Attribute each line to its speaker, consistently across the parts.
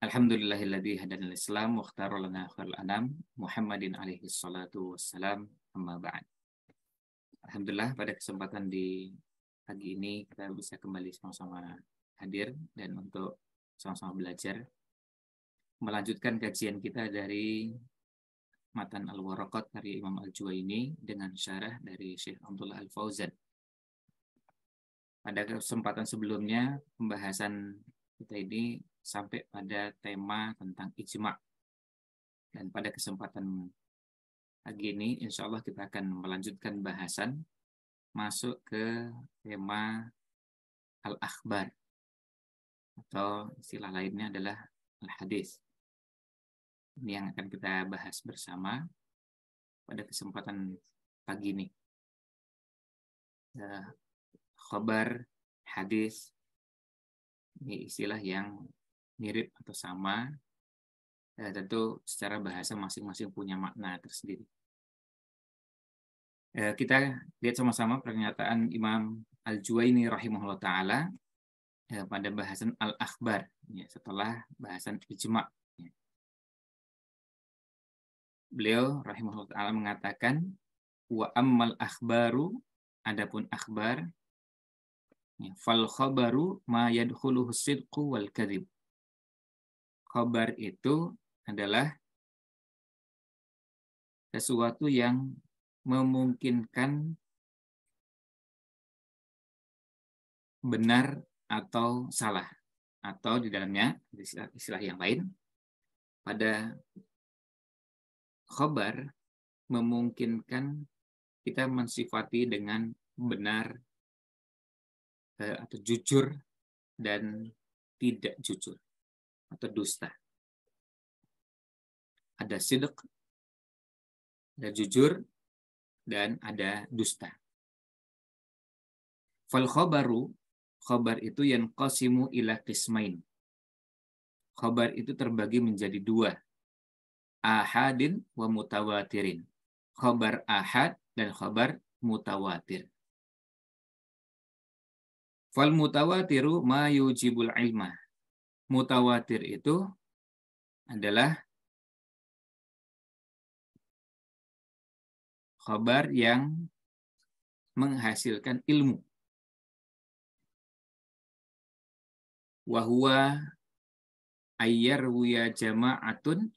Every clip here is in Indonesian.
Speaker 1: Alhamdulillahilladzi hadana lil-Islam wa ikhtara lana khairal anam Muhammadin alaihi salatu wassalam, amma ba'd. Alhamdulillah pada kesempatan di pagi ini kita bisa kembali sama-sama hadir dan untuk sama-sama belajar melanjutkan kajian kita dari Matan Al-Waraqat karya Imam Al-Juwaini dengan syarah dari Syekh Abdullah Al-Fauzan. Pada kesempatan sebelumnya pembahasan kita ini sampai pada tema tentang ijma'. Dan pada kesempatan pagi ini insya Allah kita akan melanjutkan bahasan masuk ke tema al-akhbar atau istilah lainnya adalah al-hadis. Ini yang akan kita bahas bersama pada kesempatan pagi ini. Khabar, hadis, ini istilah yang mirip atau sama, tentu secara bahasa masing-masing punya makna tersendiri. Kita lihat sama-sama pernyataan Imam Al-Juwaini rahimahullah ta'ala pada bahasan al-akhbar, ya, setelah bahasan ijma'. Ya. Beliau rahimahullah ta'ala mengatakan, wa ammal akhbaru, adapun akhbar, ya, fal khabaru ma yadkhuluhu sidqu wal kadhib. Khabar itu adalah sesuatu yang memungkinkan benar atau salah, atau di dalamnya istilah yang lain, pada khabar memungkinkan kita mensifati dengan benar atau jujur dan tidak jujur atau dusta. Ada sidq, ada jujur, dan ada dusta. Fal khabaru, khabar itu yanqasimu ila qismain. Khabar itu terbagi menjadi dua. Ahadin wa mutawatirin. Khabar ahad dan khabar mutawatir. Fal mutawatiru ma yujibul ilmah. Mutawatir itu adalah khabar yang menghasilkan ilmu. Wa huwa ayyarwiya jama'atun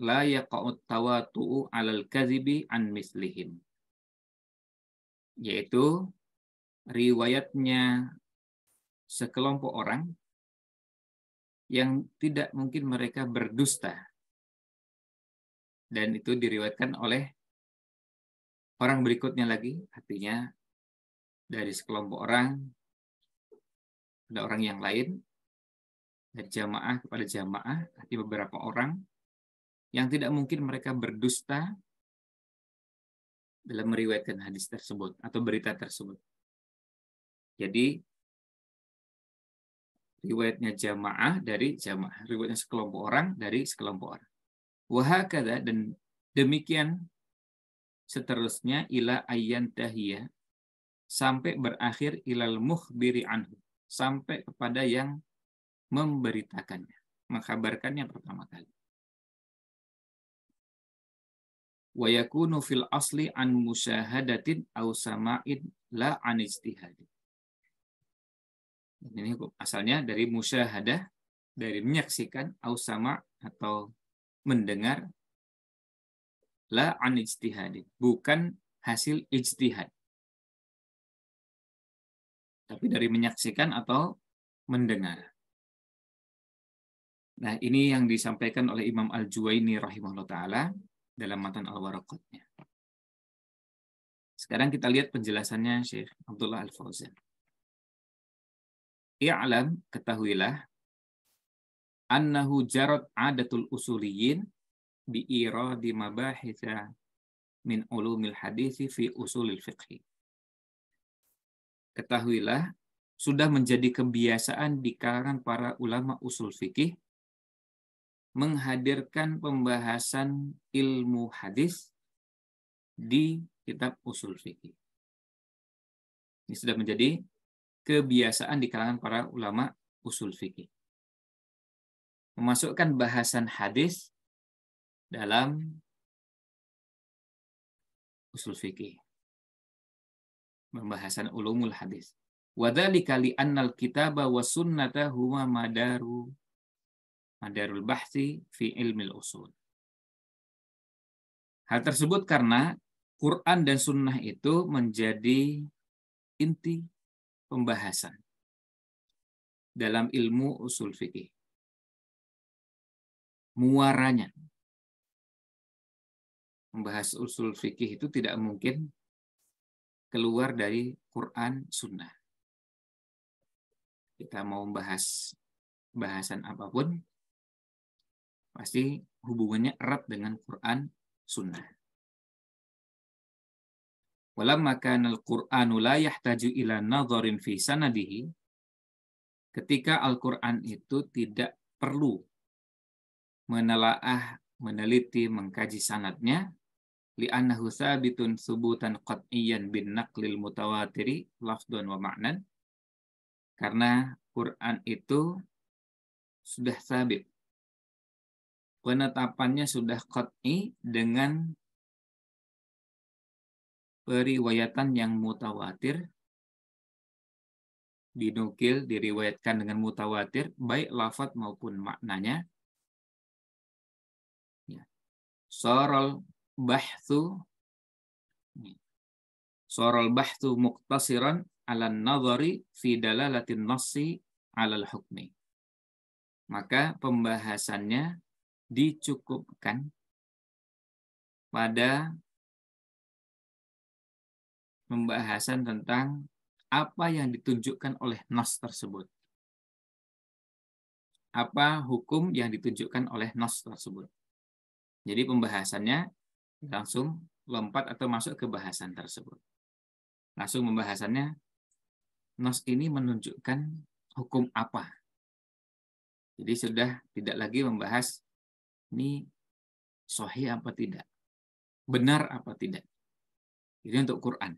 Speaker 1: la yaqa'ut tawatu'u 'alal kadhibi an mislihim. Yaitu riwayatnya sekelompok orang yang tidak mungkin mereka berdusta. Dan itu diriwayatkan oleh orang berikutnya lagi, artinya dari sekelompok orang, ada orang yang lain, dari jamaah kepada jamaah, artinya beberapa orang, yang tidak mungkin mereka berdusta dalam meriwayatkan hadis tersebut, atau berita tersebut. Jadi, riwayatnya jamaah dari jamaah, riwayatnya sekelompok orang dari sekelompok orang. Wahakadha, dan demikian seterusnya ila ayyan tahiyya, sampai berakhir ilal mukhbiri anhu, sampai kepada yang memberitakannya, mengkabarkannya pertama kali. Wa yakunu fil asli an musyahadatin aw sama'in la an ijtihadin. Ini asalnya dari musyahadah, dari menyaksikan, aw sama' atau mendengar, la an ijtihadin, bukan hasil ijtihad, tapi dari menyaksikan atau mendengar. Nah, ini yang disampaikan oleh Imam Al-Juwaini rahimahullah ta'ala dalam Matan Al-Waraqatnya. Sekarang kita lihat penjelasannya Syekh Abdullah Al-Fauzan. I'lam, ketahuilah, annahu jarat adatul usuliyin bi'iradi mabahitha min ulumil hadithi fi usulil fiqhi. Ketahuilah, sudah menjadi kebiasaan di kalangan para ulama usul fikih menghadirkan pembahasan ilmu hadis di kitab usul fikih. Ini sudah menjadi kebiasaan di kalangan para ulama usul fikih. memasukkan bahasan hadis dalam usul fikih, pembahasan ulumul hadis. Wadzalika li annal kitaba was sunnata huma madarul bahsi fi ilmil usul. Hal tersebut karena Quran dan sunnah itu menjadi inti pembahasan dalam ilmu usul fikih. Muaranya. Membahas usul fikih itu tidak mungkin keluar dari Quran, sunnah. Kita mau membahas bahasan apapun, pasti hubungannya erat dengan Quran, sunnah. Walamma kana al-Qur'anu la yahtaju ila nadharin fi sanadihi, ketika Al-Qur'an itu tidak perlu menelaah, meneliti, mengkaji sanadnya, li'annahu thabitun thubutan qat'iyyan bin naqlil mutawatiri lafdhan wa ma'nan, karena Quran itu sudah sabit, penetapannya sudah qat'i dengan periwayatan yang mutawatir, dinukil, diriwayatkan dengan mutawatir, baik lafaz maupun maknanya. Sorol bahthu muqtasiran ala nadhari fi dalalatin nassi ala al-hukmi. Maka pembahasannya dicukupkan pada pembahasan tentang apa yang ditunjukkan oleh nas tersebut. Apa hukum yang ditunjukkan oleh nas tersebut. Jadi pembahasannya langsung lompat atau masuk ke bahasan tersebut. Langsung pembahasannya, nas ini menunjukkan hukum apa. Jadi sudah tidak lagi membahas ini sahih apa tidak, benar apa tidak. Ini untuk Quran.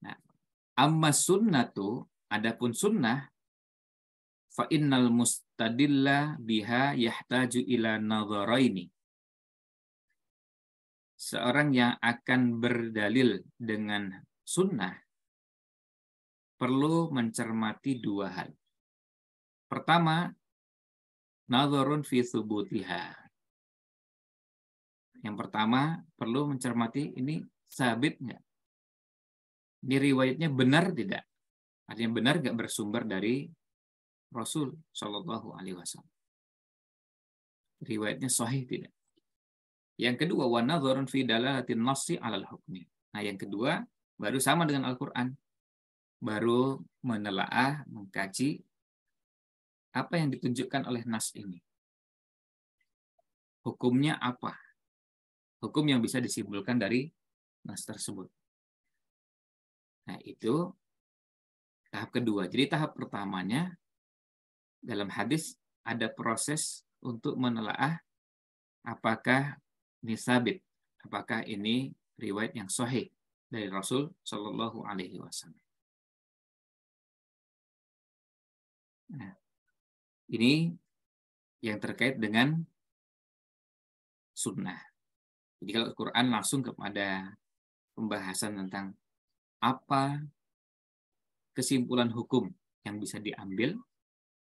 Speaker 1: Nah, amma sunnatu, adapun sunnah, fa innal mustadilla biha yahtaju ila nadharaini. Seorang yang akan berdalil dengan sunnah perlu mencermati dua hal. Pertama, nadharun fi thubutiha. Yang pertama, perlu mencermati ini sabit nggak? Ini riwayatnya benar tidak? Artinya benar nggak bersumber dari Rasul Shallallahu Alaihi Wasallam? Riwayatnya sahih tidak? Yang kedua, wa nadharun fi dalalatin nassi 'alal hukmi. Nah, yang kedua baru sama dengan Al-Qur'an. Baru menelaah, mengkaji apa yang ditunjukkan oleh nas ini. Hukumnya apa? Hukum yang bisa disimpulkan dari nas tersebut. Nah, itu tahap kedua. Jadi tahap pertamanya dalam hadis ada proses untuk menelaah apakah ini sabit, apakah ini riwayat yang sahih dari Rasul Shallallahu Alaihi Wasallam. Nah, ini yang terkait dengan sunnah. Jadi kalau Al-Quran langsung kepada pembahasan tentang apa kesimpulan hukum yang bisa diambil.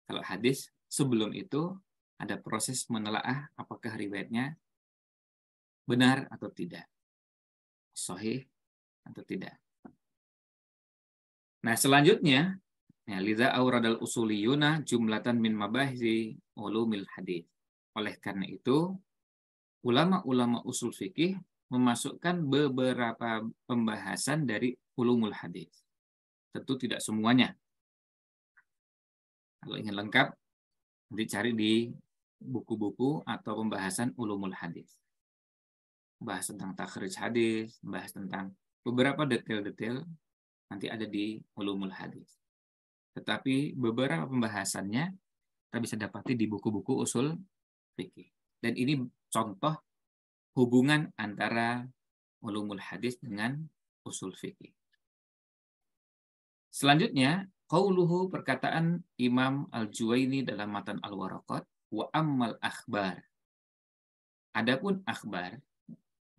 Speaker 1: Kalau hadis, sebelum itu ada proses menelaah apakah riwayatnya benar atau tidak, sahih atau tidak. Nah, selanjutnya, ya, liza auradal usuliyuna jumlatan min mabahzi ulumil hadis. Oleh karena itu, ulama-ulama usul fikih memasukkan beberapa pembahasan dari ulumul hadis. Tentu tidak semuanya. Kalau ingin lengkap, nanti cari di buku-buku atau pembahasan ulumul hadis. Bahas tentang takhrij hadis, bahas tentang beberapa detail-detail nanti ada di ulumul hadis. Tetapi beberapa pembahasannya kita bisa dapati di buku-buku usul fikih. Dan ini contoh hubungan antara ulumul hadis dengan usul fikih. Selanjutnya, qauluhu, perkataan Imam Al-Juwaini dalam matan Al-Waraqat, wa ammal akhbar. Adapun akhbar,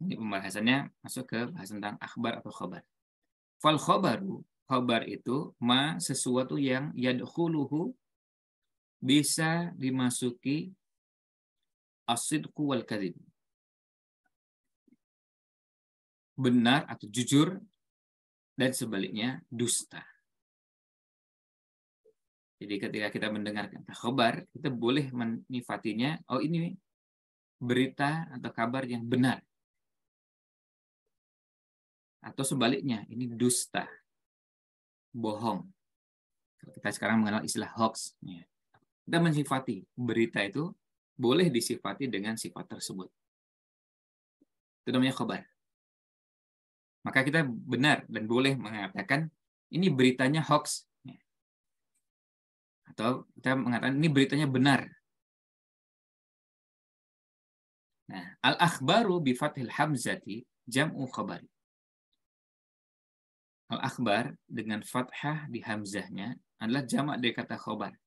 Speaker 1: ini pembahasannya masuk ke bahas tentang akhbar atau khabar. Fal khabaru, khabar itu sesuatu yang yadkhuluhu, bisa dimasuki as-sidqu wal kadhib, benar atau jujur, dan sebaliknya dusta. Jadi ketika kita mendengar kata khabar, kita boleh menifatinya, oh ini berita atau kabar yang benar. Atau sebaliknya, ini dusta, bohong. Kita sekarang mengenal istilah hoax. Kita mensifati berita itu, boleh disifati dengan sifat tersebut. Itu namanya khabar. Maka kita benar dan boleh mengatakan, ini beritanya hoax. Atau kita mengatakan, ini beritanya benar. Nah, al-akhbaru bi fathil hamzati jam'u khabari. Al-akhbar dengan fathah di hamzahnya adalah jamak dari kata khabar.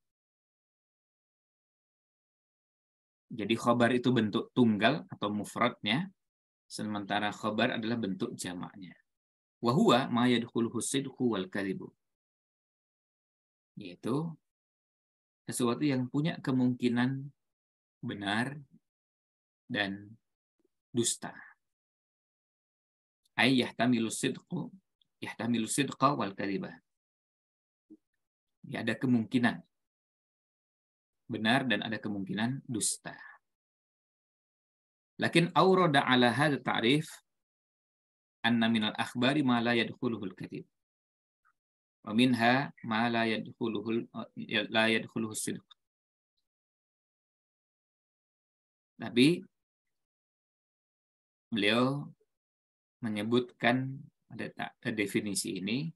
Speaker 1: Jadi khabar itu bentuk tunggal atau mufradnya, sementara khabar adalah bentuk jamaknya. Wa huwa ma yadkhuluhu sidqu wal kadhibu. Yaitu sesuatu yang punya kemungkinan benar dan dusta. Ay yahtamilu sidqa wal kadhiba. Ya, ada kemungkinan benar dan ada kemungkinan dusta. Lakin awrada ala hadha ta'rif anna minal akhbari ma la yadkhuluhul kadhib. Wa minha ma la yadkhuluhu sidq. Tapi beliau menyebutkan ada definisi ini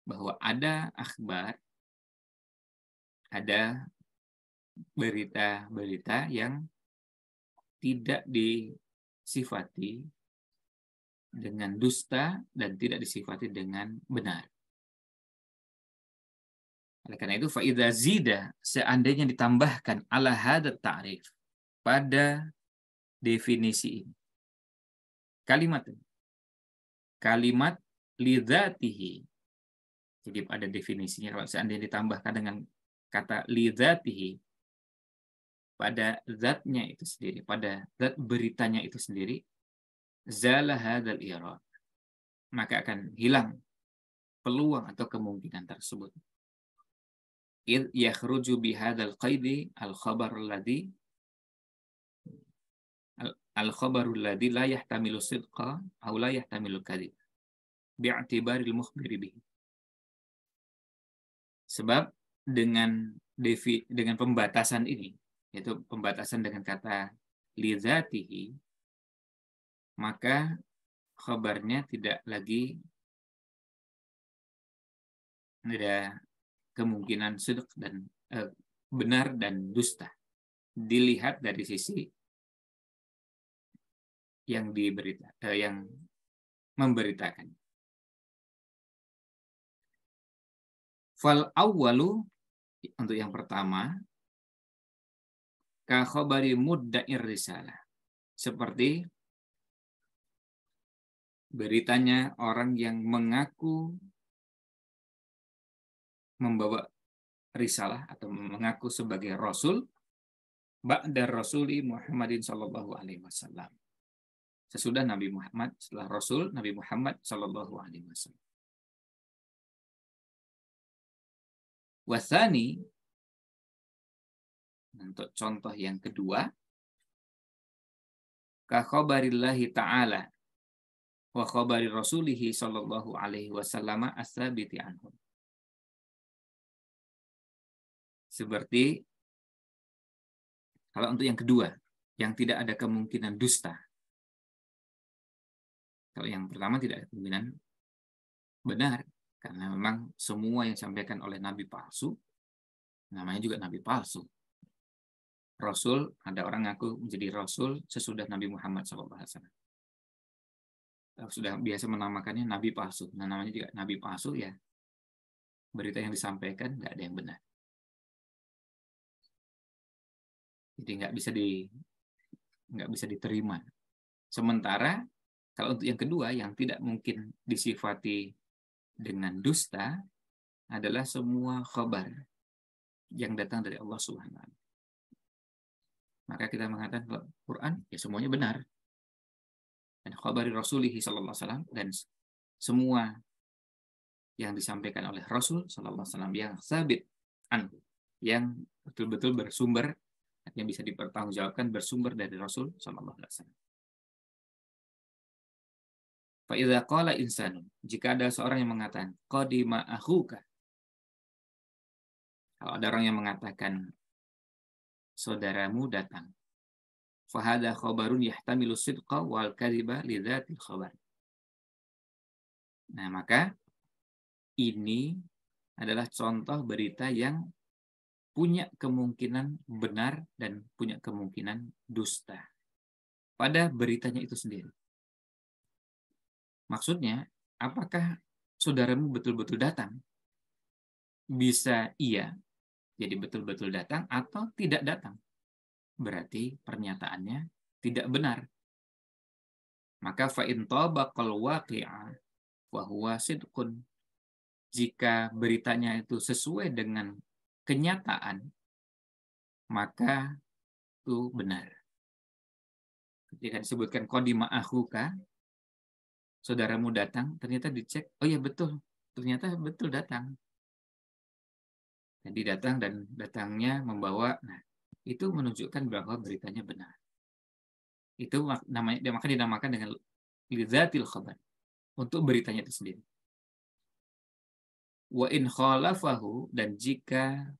Speaker 1: bahwa ada akhbar, ada berita-berita yang tidak disifati dengan dusta dan tidak disifati dengan benar. Oleh karena itu, fa'idha zida, seandainya ditambahkan ala hadat ta'rif, pada definisi ini, kalimat lidzatihi. Jadi pada definisinya, kalau seandainya ditambahkan dengan kata lidzatihi, pada zatnya itu sendiri, pada zat beritanya itu sendiri, zala hadzal irad, maka akan hilang peluang atau kemungkinan tersebut. Id yakhruju bihadzal qaidi al-khabarul ladzi la yahtamilu sidqa aw la yahtamilu kadhib bi'tibaril mukhbiri bihi. Sebab dengan pembatasan ini, yaitu pembatasan dengan kata lidzatihi, maka khabarnya tidak lagi ada kemungkinan sidq dan benar dan dusta, dilihat dari sisi yang yang memberitakan. Fal awwalu, untuk yang pertama, ka khabari mudda'ir risalah, seperti beritanya orang yang mengaku membawa risalah atau mengaku sebagai rasul ba'da rasuli Muhammadin sallallahu alaihi wasallam. Sesudah Nabi Muhammad, setelah Rasul Nabi Muhammad sallallahu alaihi wasallam. Wasani, untuk contoh yang kedua, ka khabarillahi ta'ala wa khabari rasulihi sallallahu alaihi wasallam as-sabiti anhu. Seperti kalau untuk yang kedua, yang tidak ada kemungkinan dusta. Kalau yang pertama tidak ada kemungkinan benar, karena memang semua yang disampaikan oleh Nabi palsu, namanya juga Nabi palsu. Rasul, ada orang ngaku menjadi Rasul sesudah Nabi Muhammad SAW. Sudah biasa menamakannya Nabi palsu. Nah, namanya juga Nabi palsu, ya berita yang disampaikan nggak ada yang benar. Jadi nggak bisa diterima. Sementara kalau untuk yang kedua yang tidak mungkin disifati dengan dusta adalah semua khabar yang datang dari Allah Subhanahu wa taala. Maka kita mengatakan kalau Quran ya semuanya benar. Dan khabari Rasulihi sallallahu alaihi wasallam, dan semua yang disampaikan oleh Rasul sallallahu alaihi wasallam yang sabit yang betul-betul bersumber, yang bisa dipertanggungjawabkan bersumber dari Rasul sallallahu alaihi wasallam. Fa idza qala insanun, jika ada seorang yang mengatakan qadima akhuka, kalau ada orang yang mengatakan saudaramu datang, fa hadza khabarun yahtamilu sidqa wal kadhiba li dzatil khabar. Nah, maka ini adalah contoh berita yang punya kemungkinan benar dan punya kemungkinan dusta pada beritanya itu sendiri. Maksudnya, apakah saudaramu betul-betul datang? Bisa iya, jadi betul-betul datang, atau tidak datang. Berarti pernyataannya tidak benar. Maka fa'in tabaqal waqi'a wa huwa sidqun. Jika beritanya itu sesuai dengan kenyataan, maka itu benar. Ketika disebutkan qadima akhuka, saudaramu datang, ternyata dicek, oh ya betul, ternyata betul datang. Jadi datang, dan datangnya membawa, nah itu menunjukkan bahwa beritanya benar. Itu namanya, maka dinamakan dengan lidzatil khabar, untuk beritanya itu sendiri. Wa in khalafahu, dan jika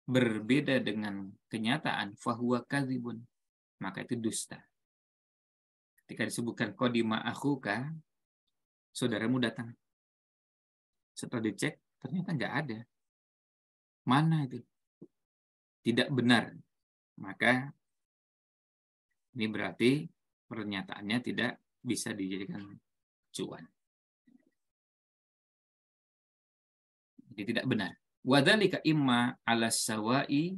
Speaker 1: berbeda dengan kenyataan, fahuwa kadzibun, maka itu dusta. Ketika disebutkan qadima akhuka, saudaramu datang. Setelah dicek, ternyata nggak ada. Mana itu? Tidak benar. Maka ini berarti pernyataannya tidak bisa dijadikan cuan. Jadi tidak benar. Wadzalika imma 'ala sawa'i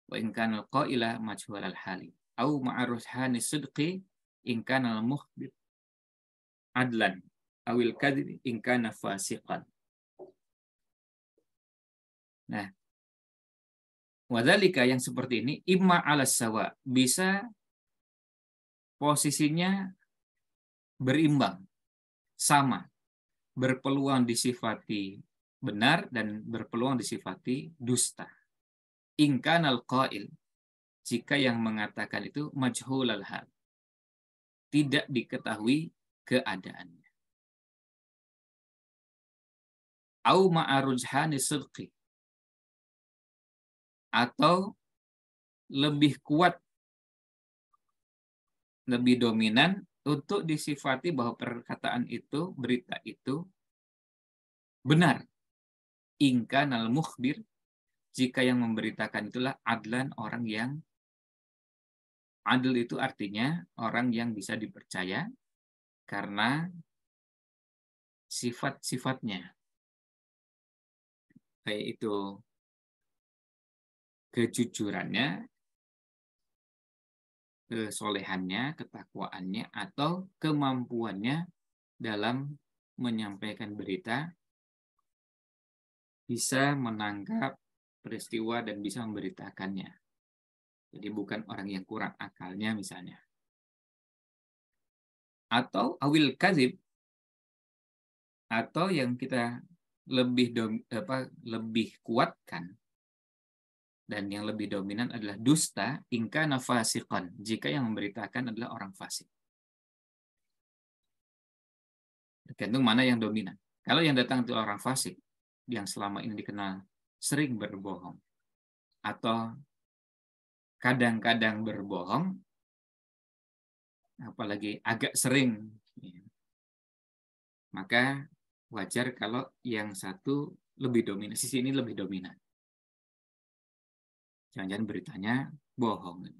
Speaker 1: wa in kana al-qaila majhul al-hali au ma'arruhani sidqi in kana al-mukhbir adlan awil kadhib in kana fasiqan. Nah, wadzalika yang seperti ini imma 'ala sawa, bisa posisinya berimbang, sama, berpeluang disifati benar dan berpeluang disifati dusta. In kana al-qail, jika yang mengatakan itu majhulal hal, tidak diketahui keadaannya. Au ma'arujhani sidqi, atau lebih kuat, lebih dominan untuk disifati bahwa perkataan itu, berita itu benar. In kanal mukhbir, jika yang memberitakan itulah adlan, orang yang adil, itu artinya orang yang bisa dipercaya karena sifat-sifatnya, baik itu kejujurannya, kesolehannya, ketakwaannya, atau kemampuannya dalam menyampaikan berita, bisa menangkap peristiwa dan bisa memberitakannya. Jadi bukan orang yang kurang akalnya misalnya. Atau awil kadzib, atau yang kita lebih kuatkan dan yang lebih dominan adalah dusta, in kana fasiqan, jika yang memberitakan adalah orang fasik. Tergantung mana yang dominan. Kalau yang datang itu orang fasik, yang selama ini dikenal sering berbohong, atau kadang-kadang berbohong, apalagi agak sering, maka wajar kalau yang satu lebih dominan, sisi ini lebih dominan. Jangan-jangan beritanya bohong.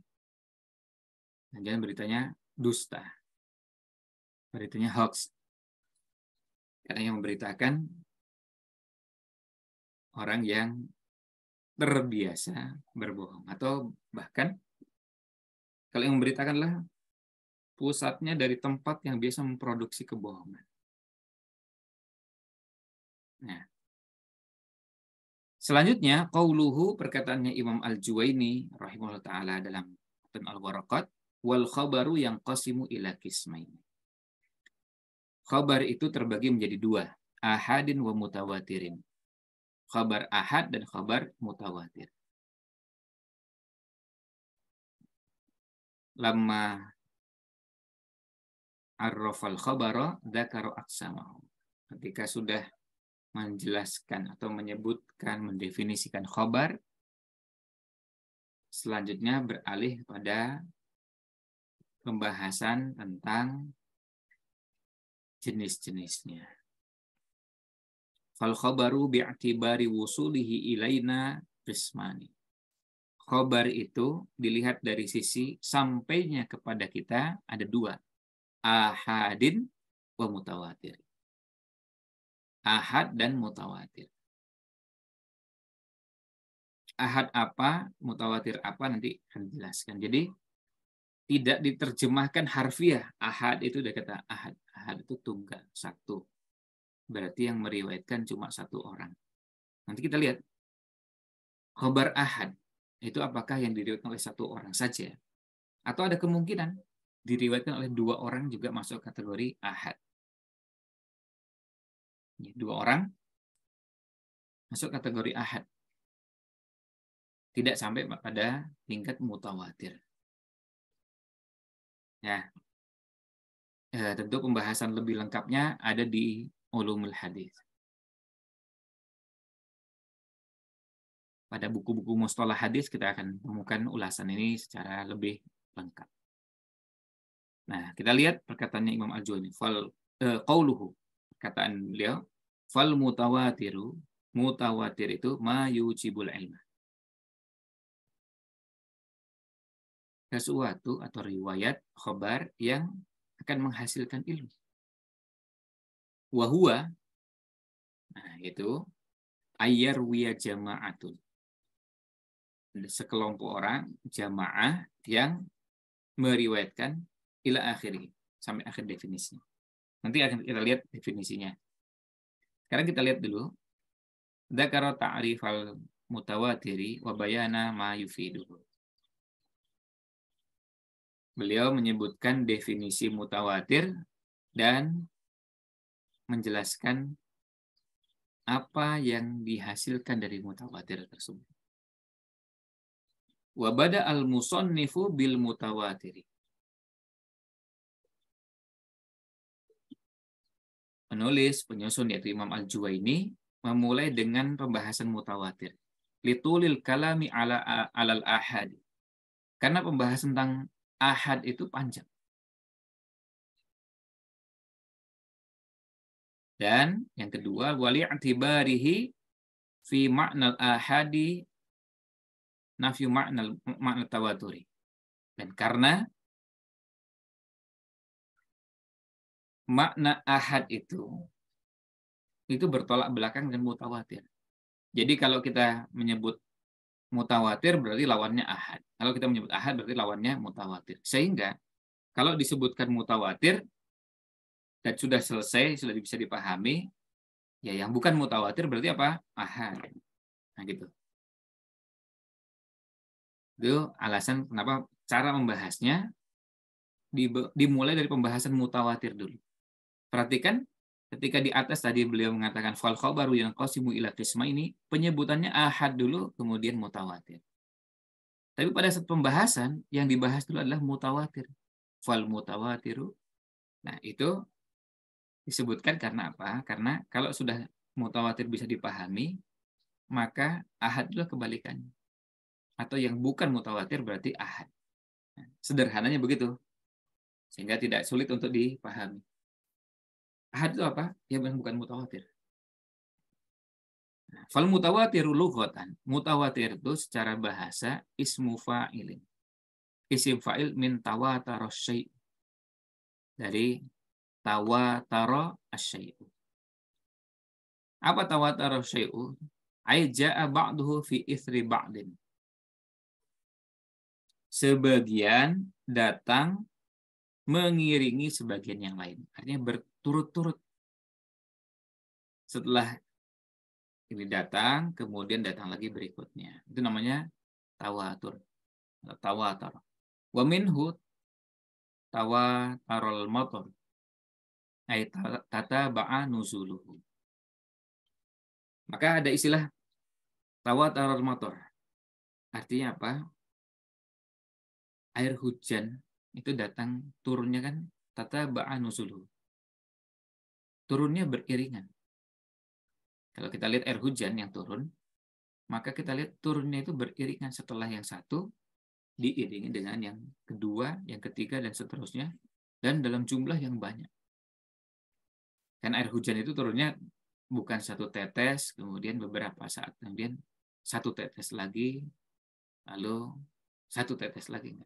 Speaker 1: Jangan-jangan beritanya dusta. Beritanya hoax. Karena yang memberitakan orang yang terbiasa berbohong. Atau bahkan kalau yang memberitakan adalah pusatnya dari tempat yang biasa memproduksi kebohongan. Nah, selanjutnya, qauluhu, perkataannya Imam Al-Juwaini rahimahullah ta'ala dalam Al-Waraqat, wal khabaru yang qasimu ila qismain. Khabar itu terbagi menjadi dua, ahadin wa mutawatirin. Khabar ahad dan khabar mutawatir. Lama arrafal khabara dzakara aqsamahu. Ketika sudah menjelaskan atau menyebutkan, mendefinisikan khabar, selanjutnya beralih pada pembahasan tentang jenis-jenisnya. Fal khabaru bi'tibari wusulihi ilaina qismani. Khabar itu dilihat dari sisi sampainya kepada kita ada dua, ahadin wa mutawatir. Ahad dan mutawatir. Ahad apa, mutawatir apa nanti akan dijelaskan. Jadi tidak diterjemahkan harfiah. Ahad itu udah kata ahad. Ahad itu tunggal, satu. Berarti yang meriwayatkan cuma satu orang. Nanti kita lihat. Khabar ahad itu apakah yang diriwayatkan oleh satu orang saja? Atau ada kemungkinan diriwayatkan oleh dua orang juga masuk kategori ahad. Dua orang masuk kategori ahad. Tidak sampai pada tingkat mutawatir. Ya, tentu pembahasan lebih lengkapnya ada di Ulumul Hadis. Pada buku-buku mustalah hadis kita akan menemukan ulasan ini secara lebih lengkap. Nah, kita lihat perkataannya Imam Al-Juwaini. Qauluhu, perkataan beliau, fal mutawatiru, mutawatir itu ma yujibul ilma. Sesuatu atau riwayat khabar yang akan menghasilkan ilmu. Wahua, nah itu ayyarwiya jama'atun. Sekelompok orang, jamaah yang meriwayatkan ila akhiri, sampai akhir definisinya. Nanti akan kita lihat definisinya. Sekarang kita lihat dulu. Dzakara ta'rifal mutawatiri wa bayana ma yufiduhu. Beliau menyebutkan definisi mutawatir dan menjelaskan apa yang dihasilkan dari mutawatir tersebut. Wa bada al-musannifu bil mutawatiri. Penyusun yaitu Imam Al-Juwaini memulai dengan pembahasan mutawatir. Litulil kalami alal ahad. Karena pembahasan tentang ahad itu panjang. Dan yang kedua, wali'tibarihi fi ma'nal ahadi nafyu ma'na tawaturi. Dan karena makna ahad itu bertolak belakang dengan mutawatir. Jadi kalau kita menyebut mutawatir berarti lawannya ahad. Kalau kita menyebut ahad berarti lawannya mutawatir. Sehingga kalau disebutkan mutawatir dan sudah selesai, sudah bisa dipahami, ya yang bukan mutawatir berarti apa? Ahad. Nah gitu. Itu alasan kenapa cara membahasnya dimulai dari pembahasan mutawatir dulu. Perhatikan ketika di atas tadi beliau mengatakan fal khabaru yang qasimu ila qisma ini, penyebutannya ahad dulu kemudian mutawatir. Tapi pada saat pembahasan yang dibahas dulu adalah mutawatir. Fal mutawatiru. Nah, itu disebutkan karena apa? Karena kalau sudah mutawatir bisa dipahami, maka ahad adalah kebalikannya. Atau yang bukan mutawatir berarti ahad. Nah, sederhananya begitu. Sehingga tidak sulit untuk dipahami. Ahad itu apa? Ya bukan mutawatir. Nah, fal mutawatiru lughatan. Mutawatir itu secara bahasa ismu fa'ilin. Isim fa'il min tawatara syai'. Dari tawatara asyai'u. Apa tawatara syai'u? Ai ja'a ba'duhu fi ithri ba'din. Sebagian datang mengiringi sebagian yang lain. Artinya berturut-turut. Setelah ini datang, kemudian datang lagi berikutnya. Itu namanya tawatur. Tawatur. Wa minhu tawatarul matar. Ay tata ba'a nuzuluhu. Maka ada istilah tawatarul matar. Artinya apa? Air hujan itu datang, turunnya kan tata ba'a nuzuluhu. Turunnya beriringan. Kalau kita lihat air hujan yang turun, maka kita lihat turunnya itu beriringan, setelah yang satu diiringi dengan yang kedua, yang ketiga, dan seterusnya, dan dalam jumlah yang banyak. Kan air hujan itu turunnya bukan satu tetes, kemudian beberapa saat kemudian satu tetes lagi, lalu satu tetes lagi.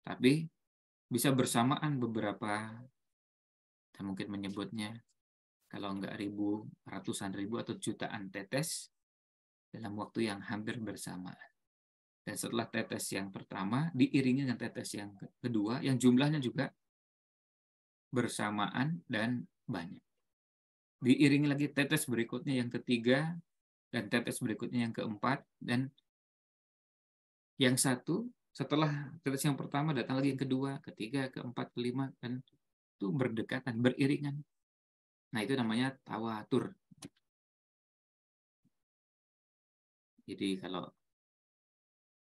Speaker 1: Tapi bisa bersamaan beberapa, kita mungkin menyebutnya, kalau enggak ribu, ratusan ribu atau jutaan tetes dalam waktu yang hampir bersamaan. Dan setelah tetes yang pertama diiringi dengan tetes yang kedua, yang jumlahnya juga bersamaan dan banyak. Diiringi lagi tetes berikutnya yang ketiga, dan tetes berikutnya yang keempat, dan yang satu setelah tetes yang pertama datang lagi yang kedua, ketiga, keempat, kelima, dan itu berdekatan, beriringan. Nah, itu namanya tawatur. Jadi kalau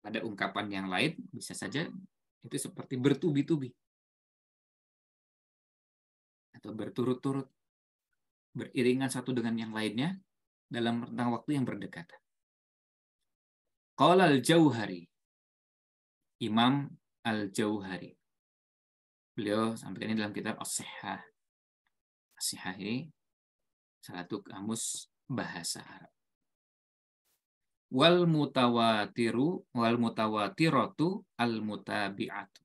Speaker 1: ada ungkapan yang lain, bisa saja itu seperti bertubi-tubi atau berturut-turut, beriringan satu dengan yang lainnya dalam rentang waktu yang berdekatan. Qala al-Jauhari, Imam al-Jauhari, beliau sampaikan ini dalam kitab As-Sihah. As-Sihah ini salah satu kamus bahasa Arab. Wal mutawatiratu al mutabi'atu.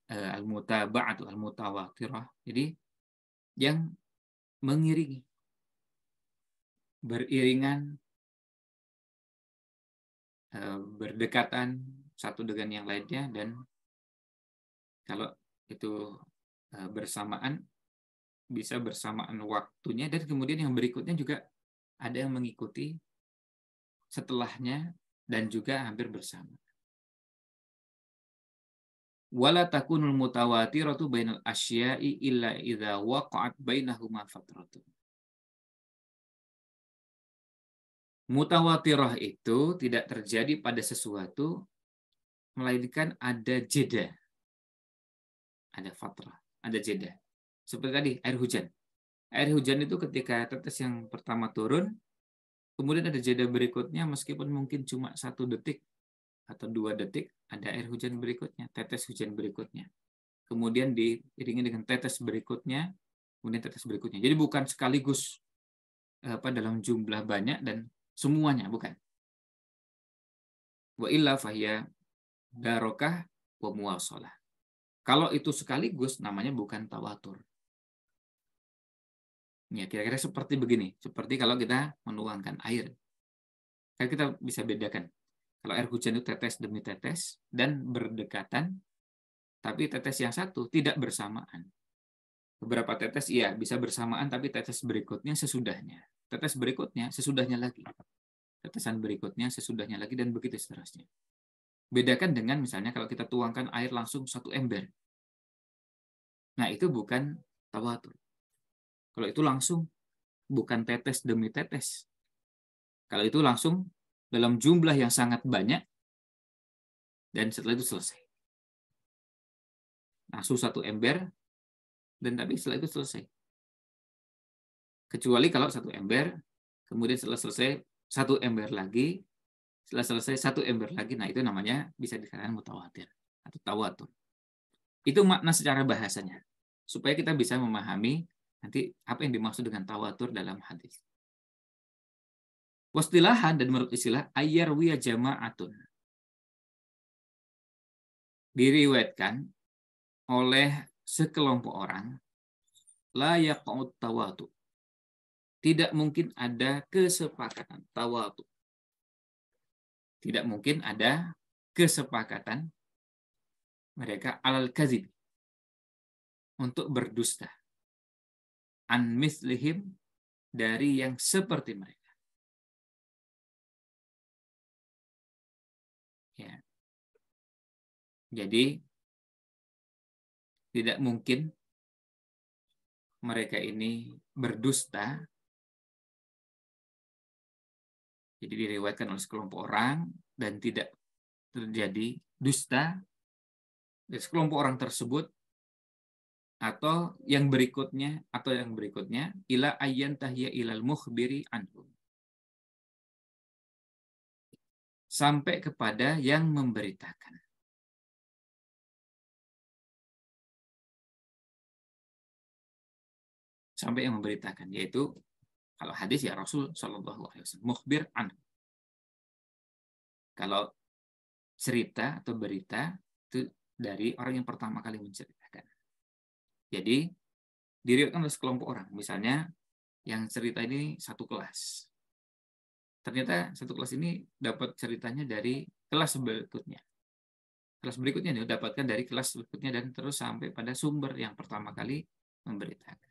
Speaker 1: Al mutaba'atu al mutawatirah. Jadi yang mengiringi, beriringan, berdekatan satu dengan yang lainnya, dan kalau itu bersamaan, bisa bersamaan waktunya, dan kemudian yang berikutnya juga ada yang mengikuti setelahnya dan juga hampir bersama. Wala takunul mutawatiratu bainal asya'i illa idza waqa'at bainahuma fatratun. Mutawatirah itu tidak terjadi pada sesuatu melainkan ada jeda. Ada fatrah, ada jeda. Seperti tadi air hujan. Air hujan itu ketika tetes yang pertama turun, kemudian ada jeda berikutnya, meskipun mungkin cuma 1 detik atau 2 detik, ada air hujan berikutnya, tetes hujan berikutnya. Kemudian diiringi dengan tetes berikutnya, kemudian tetes berikutnya. Jadi bukan sekaligus dalam jumlah banyak dan semuanya, bukan. Wa illa fahiya darokah wa muwasalah. Kalau itu sekaligus, namanya bukan tawatur. Ya, kira-kira seperti begini. Seperti kalau kita menuangkan air. Kan kita bisa bedakan. Kalau air hujan itu tetes demi tetes dan berdekatan, tapi tetes yang satu tidak bersamaan. Beberapa tetes iya bisa bersamaan, tapi tetes berikutnya sesudahnya. Tetes berikutnya sesudahnya lagi. Tetesan berikutnya sesudahnya lagi, dan begitu seterusnya. Bedakan dengan misalnya kalau kita tuangkan air langsung 1 ember. Nah, itu bukan tawatur. Kalau itu langsung, bukan tetes demi tetes. Kalau itu langsung dalam jumlah yang sangat banyak, dan setelah itu selesai. Langsung 1 ember, dan tapi setelah itu selesai. Kecuali kalau 1 ember, kemudian setelah selesai 1 ember lagi, setelah selesai 1 ember lagi, nah itu namanya bisa dikatakan mutawatir atau tawatur. Itu makna secara bahasanya, supaya kita bisa memahami nanti apa yang dimaksud dengan tawatur dalam hadis. Wastilahan, dan menurut istilah, ayyarwiya jama'atun, diriwayatkan oleh sekelompok orang, la yaqa'ut tawatu. Tidak mungkin ada kesepakatan tawatu. Tidak mungkin ada kesepakatan mereka alal kadzib untuk berdusta an mislihim dari yang seperti mereka. Ya. Jadi tidak mungkin mereka ini berdusta. Jadi diriwayatkan oleh sekelompok orang dan tidak terjadi dusta dari sekelompok orang tersebut atau yang berikutnya ila ayyan tahya ilal mukhbiri anhum, sampai kepada yang memberitakan. Sampai yang memberitakan, yaitu kalau hadis ya Rasul Shallallahu Alaihi Wasallam mukhbir anhu. Kalau cerita atau berita itu dari orang yang pertama kali menceritakan. Jadi diriwayatkan oleh sekelompok orang. Misalnya yang cerita ini satu kelas. Ternyata satu kelas ini dapat ceritanya dari kelas berikutnya. Kelas berikutnya didapatkan dari kelas berikutnya dan terus sampai pada sumber yang pertama kali memberitakan.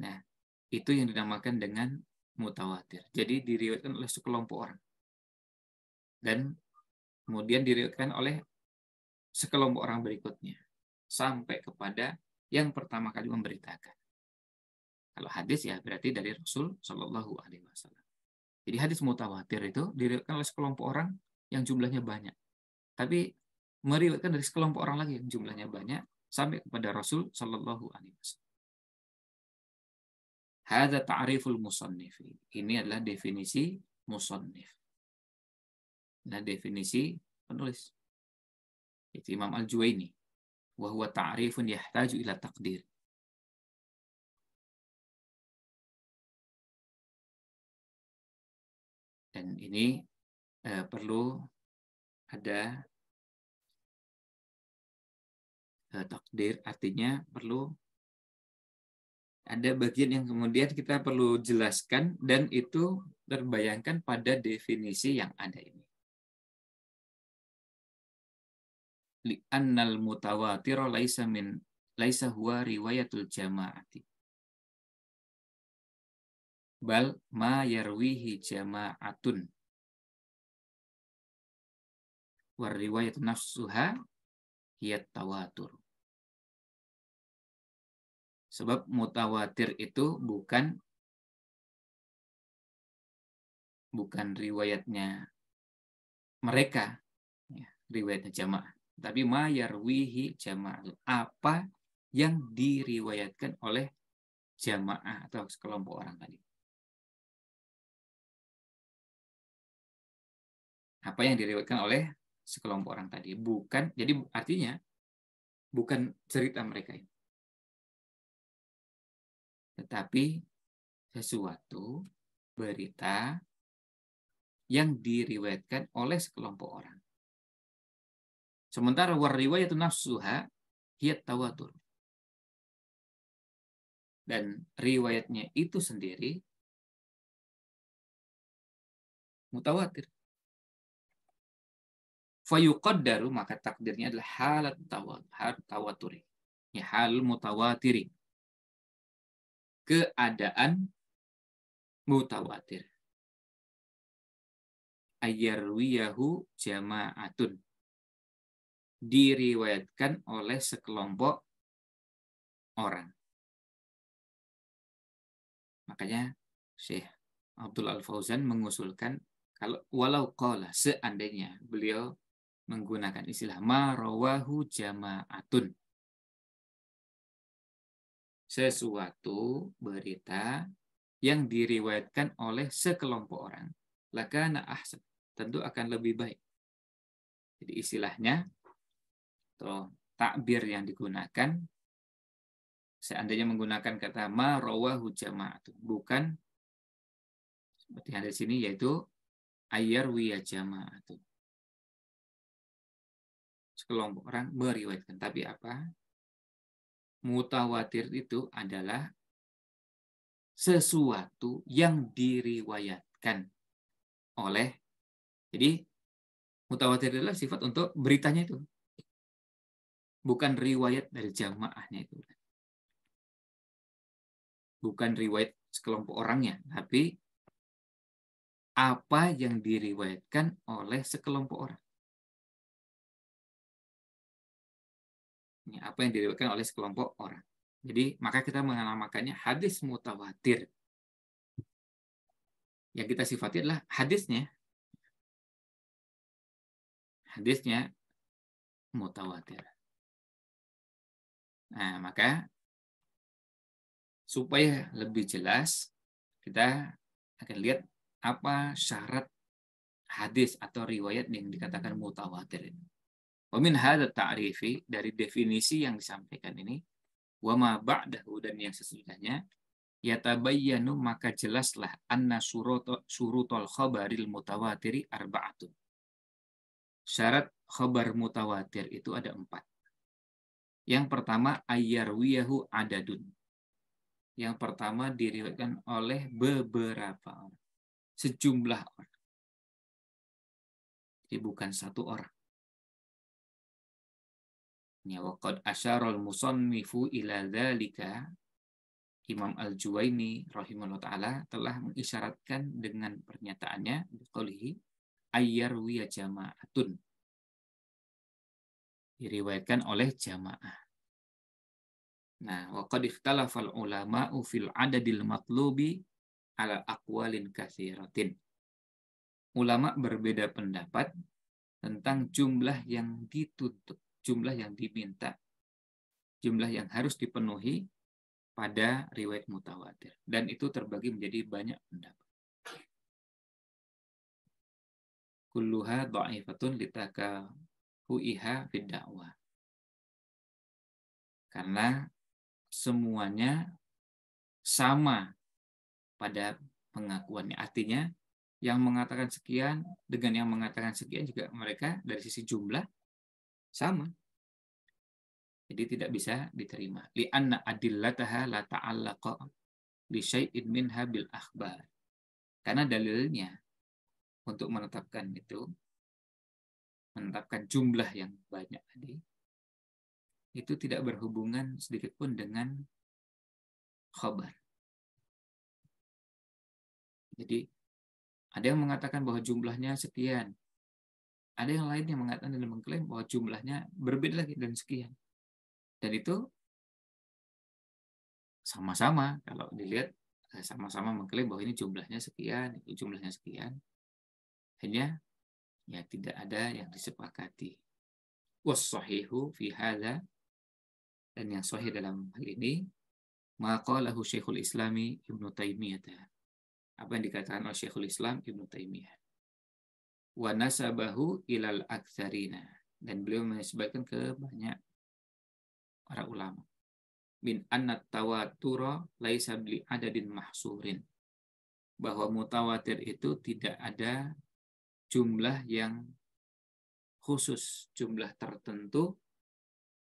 Speaker 1: Nah, itu yang dinamakan dengan mutawatir. Jadi diriwayatkan oleh sekelompok orang. Dan kemudian diriwayatkan oleh sekelompok orang berikutnya. Sampai kepada yang pertama kali memberitakan. Kalau hadis ya berarti dari Rasul Shallallahu Alaihi Wasallam. Jadi hadis mutawatir itu diriwayatkan oleh sekelompok orang yang jumlahnya banyak. Tapi meriwayatkan dari sekelompok orang lagi yang jumlahnya banyak sampai kepada Rasul Shallallahu Alaihi Wasallam. Hadza ta'riful musannif. Ini adalah definisi musannif. Nah, definisi penulis. Itu Imam Al-Juwaini. Wa huwa ta'rifun yahtaju ila taqdir. Dan ini perlu ada takdir, artinya perlu ada bagian yang kemudian kita perlu jelaskan dan itu terbayangkan pada definisi yang ada ini. Li'annal mutawatir laisa huwa riwayatul jama'ati. Bal ma yarwihi jama'atun. War riwayat nafsuha hiyat tawatur. Sebab mutawatir itu bukan riwayatnya mereka, ya, riwayatnya jamaah. Tapi ma yarwihi jamaah, apa yang diriwayatkan oleh jamaah atau sekelompok orang tadi. Apa yang diriwayatkan oleh sekelompok orang tadi, bukan, jadi artinya bukan cerita mereka ini, tetapi sesuatu berita yang diriwayatkan oleh sekelompok orang. Sementara war riwayatun nafsuha hiyat tawatur. Dan riwayatnya itu sendiri mutawatir. Fayuqaddaru, maka takdirnya adalah halat tawaturi. Ya, hal mutawatiri. Keadaan mutawatir. Ayyarwiyahu jama'atun. Diriwayatkan oleh sekelompok orang. Makanya Syekh Abdul Al-Fauzan mengusulkan kalau walau qala, seandainya beliau menggunakan istilah ma rawahu jama'atun, sesuatu berita yang diriwayatkan oleh sekelompok orang, lakana ahsan, tentu akan lebih baik. Jadi istilahnya atau takbir yang digunakan seandainya menggunakan kata ma rawahu jama'atun, bukan seperti yang ada di sini yaitu ayyarwiya jama'atun. sekelompok orang meriwayatkan. Tapi apa? Mutawatir itu adalah sesuatu yang diriwayatkan oleh, jadi mutawatir adalah sifat untuk beritanya itu, bukan riwayat dari jamaahnya itu, bukan riwayat sekelompok orangnya, tapi apa yang diriwayatkan oleh sekelompok orang. Ini apa yang diriwayatkan oleh sekelompok orang. Jadi maka kita menamakannya hadis mutawatir. Yang kita sifati adalah hadisnya. Hadisnya mutawatir. Nah, maka supaya lebih jelas, kita akan lihat apa syarat hadis atau riwayat yang dikatakan mutawatir ini. Wa min hadza ta'rifi, dari definisi yang disampaikan ini, wa ma ba'dahu, dan yang sesudahnya, yatabayyanu, maka jelaslah, anna syurutol khabaril mutawatiri arba'atun. Syarat khabar mutawatir itu ada 4. Yang pertama, ayyarwiyahu adadun. Yang pertama diriwayatkan oleh beberapa orang, sejumlah orang. Jadi bukan satu orang. Ya, waqad asyarul musannifu ila dzalika, Imam Al-Juwaini rahimahullah ta'ala telah mengisyaratkan dengan pernyataannya biqaulihi ayyarwiya jama'atun, diriwayatkan oleh jamaah. Nah, waqad ikhtalafal ulama'u fil adadil matlubi ala aqwalin katsiratin. Ulama berbeda pendapat tentang jumlah yang dituntut, jumlah yang diminta, jumlah yang harus dipenuhi pada riwayat mutawatir. Dan itu terbagi menjadi banyak pendapat. Kulluha dha'ifatun litakahu'iha fid da'wah. Karena semuanya sama pada pengakuannya. Artinya yang mengatakan sekian dengan yang mengatakan sekian juga mereka dari sisi jumlah sama. Jadi tidak bisa diterima. Li'anna adillataha la ta'allaqa li syai'in minha bil akhbar. Karena dalilnya untuk menetapkan itu, menetapkan jumlah yang banyak tadi, itu tidak berhubungan sedikit pun dengan khabar. Jadi ada yang mengatakan bahwa jumlahnya sekian. Ada yang lain yang mengatakan dan mengklaim bahwa jumlahnya berbeda lagi dan sekian. Dan itu sama-sama, kalau dilihat sama-sama mengklaim bahwa ini jumlahnya sekian, itu jumlahnya sekian. Hanya ya tidak ada yang disepakati. Was-sahihu fi hadza, dan yang sahih dalam hal ini, maqalahu Syekhul Islami Ibnu Taimiyah. Apa yang dikatakan oleh Syekhul Islam Ibnu Taimiyah. Wa nasabahu ilal aktsarina, dan beliau menisbatkan ke banyak para ulama. Min annat tawatura laisa bi adadin mahsurin. Bahwa mutawatir itu tidak ada jumlah yang khusus, jumlah tertentu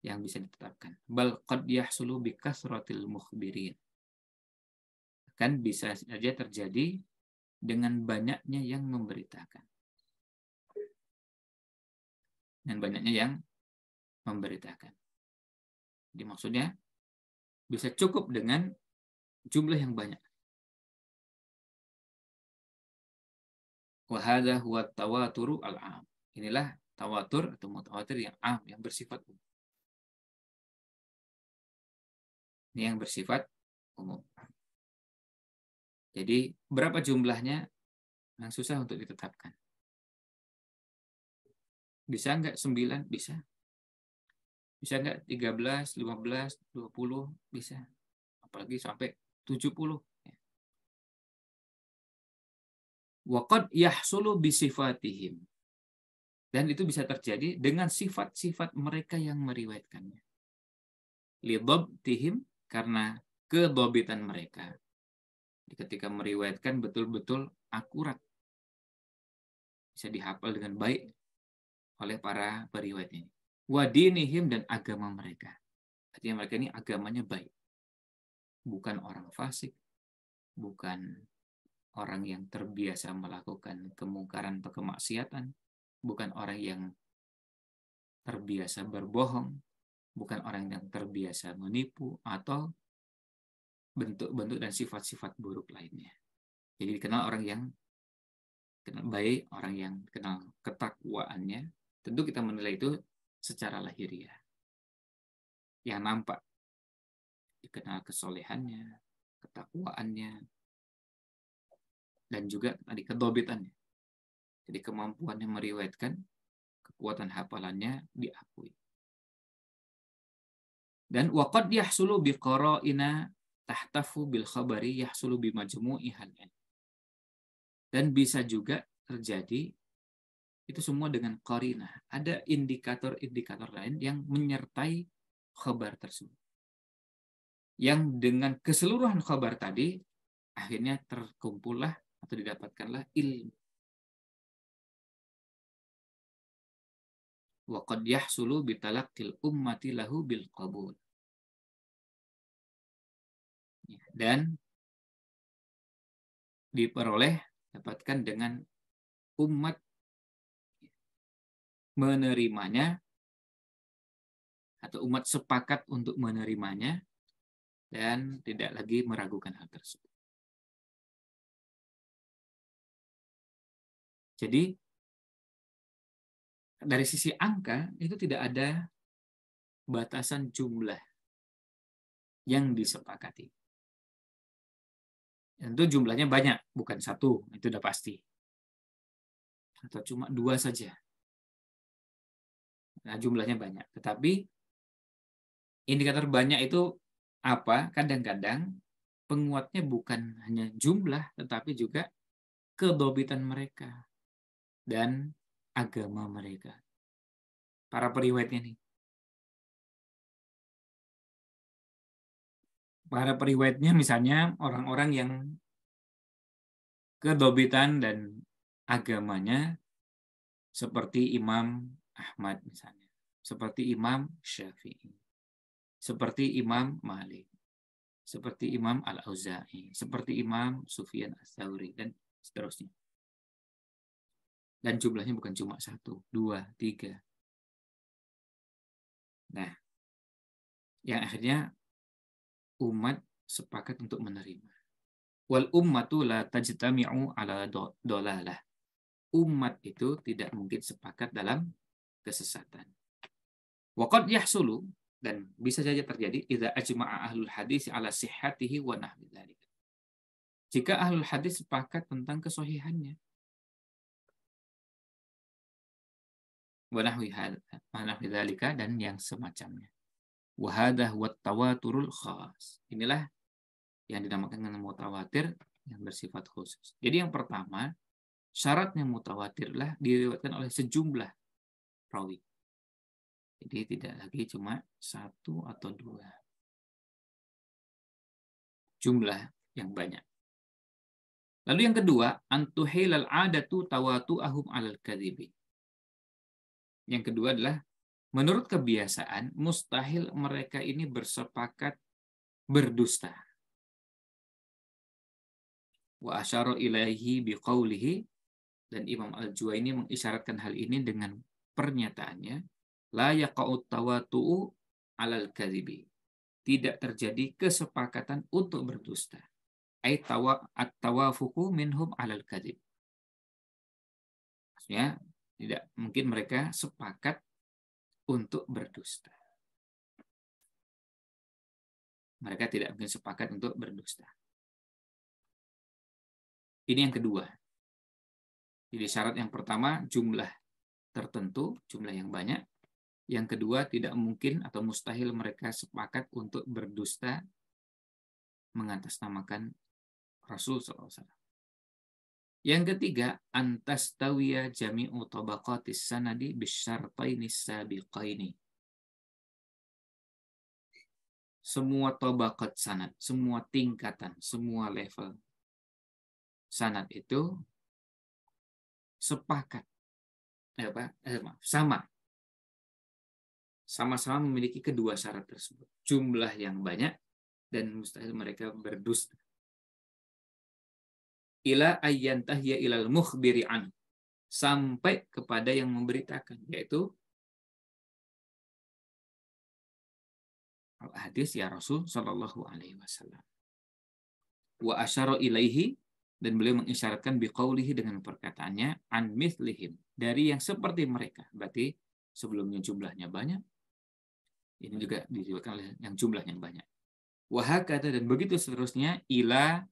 Speaker 1: yang bisa ditetapkan. Bal qad yahsulu bi kasratil mukhbirin. Kan bisa saja terjadi dengan banyaknya yang memberitakan. Dan banyaknya yang memberitakan. Jadi maksudnya bisa cukup dengan jumlah yang banyak. Wa hadza huwa tawaturu al-'am. Inilah tawatur atau mutawatir yang am, yang bersifat umum. Ini yang bersifat umum. Jadi berapa jumlahnya yang susah untuk ditetapkan. Bisa nggak 9? Bisa. Bisa nggak 13, 15, 20? Bisa. Apalagi sampai 70. Wa qad yahsulu bi sifatihim. Dan itu bisa terjadi dengan sifat-sifat mereka yang meriwayatkannya. Lidhabtihim, karena kedhabitan mereka. Ketika meriwayatkan betul-betul akurat. Bisa dihafal dengan baik oleh para periwayat ini. wa dinihim, dan agama mereka. Artinya mereka ini agamanya baik. Bukan orang fasik, bukan orang yang terbiasa melakukan kemungkaran atau kemaksiatan, bukan orang yang terbiasa berbohong, bukan orang yang terbiasa menipu, atau bentuk-bentuk dan sifat-sifat buruk lainnya. Jadi dikenal orang yang kenal baik, orang yang kenal ketakwaannya. Tentu kita menilai itu secara lahiriah. Yang nampak, dikenal kesolehannya, ketakwaannya, dan juga tadi kedobitannya. Jadi kemampuannya meriwayatkan, kekuatan hafalannya diakui. Dan waqad yahsulu biqara'ina tahtafu bil khabari yahsulu bimajmu'i halin. Dan bisa juga terjadi itu semua dengan qarinah. Ada indikator-indikator lain yang menyertai khabar tersebut. Yang dengan keseluruhan khabar tadi akhirnya terkumpullah atau didapatkanlah ilmu. Wa qad yahsulu bitalaqqil ummati lahu bil qabul. Dan diperoleh dapatkan dengan umat menerimanya atau umat sepakat untuk menerimanya dan tidak lagi meragukan hal tersebut. Jadi dari sisi angka itu tidak ada batasan jumlah yang disepakati. Tentu jumlahnya banyak, bukan satu, itu udah pasti. Atau cuma 2 saja. Nah, jumlahnya banyak. Tetapi indikator banyak itu apa? Kadang-kadang penguatnya bukan hanya jumlah, tetapi juga kedobitan mereka dan agama mereka. Para periwayatnya nih. Para periwayatnya misalnya orang-orang yang kedobitan dan agamanya seperti Imam Ahmad misalnya, seperti Imam Syafi'i, seperti Imam Malik, seperti Imam Al-Auza'i, seperti Imam Sufyan Ats-Tsauri, dan seterusnya. Dan jumlahnya bukan cuma 1, 2, 3. Nah, yang akhirnya umat sepakat untuk menerima. Wal ummatu la tajtami'u ala dolalah. Umat itu tidak mungkin sepakat dalam kesesatan. Waqad yahsulu, dan bisa saja terjadi idza ajma'a ahlul hadis ala sihhatihi wa nahwi dzalik. Jika ahlul hadis sepakat tentang kesahihannya. Wa nahwi dzalika, dan yang semacamnya. Wa hadha huwa tawaturul khas. Inilah yang dinamakan dengan mutawatir yang bersifat khusus. Jadi yang pertama, syaratnya mutawatirlah diriwayatkan oleh sejumlah rawi. Jadi tidak lagi cuma 1 atau 2. Jumlah yang banyak. Lalu yang kedua, antuhilal adatu tawatu'ahum alal kadhibi. Yang kedua adalah menurut kebiasaan mustahil mereka ini bersepakat berdusta. Wa asyara ilaihi biqaulihi, dan Imam Al-Juwaini mengisyaratkan hal ini dengan pernyataannya, la yaqa'ut tawatu'u alal kadhibi. Tidak terjadi kesepakatan untuk berdusta. Ai at-tawafuqu minhum alal kadhib. Maksudnya tidak mungkin mereka sepakat untuk berdusta. Mereka tidak mungkin sepakat untuk berdusta. Ini yang kedua. Jadi syarat yang pertama jumlah tertentu, jumlah yang banyak. Yang kedua tidak mungkin atau mustahil mereka sepakat untuk berdusta mengatasnamakan Rasul SAW. Yang ketiga, antastawiya jami'u tabaqatis sanadi bisyartaini sabiqaini. Semua tabaqat sanad, semua tingkatan, semua level sanad itu sepakat sama sama-sama memiliki kedua syarat tersebut. Jumlah yang banyak dan mustahil mereka berdusta. Ila ayyantahiya ilal mukhbiri an. Sampai kepada yang memberitakan, yaitu hadis ya Rasul sallallahu alaihi wasallam. Wa asyara ilaihi, dan beliau mengisyaratkan biqaulihi dengan perkataannya an mithlihim, dari yang seperti mereka. Berarti sebelumnya jumlahnya banyak, ini juga diriwayatkan oleh yang jumlahnya banyak. Wa hakadha, dan begitu seterusnya, ila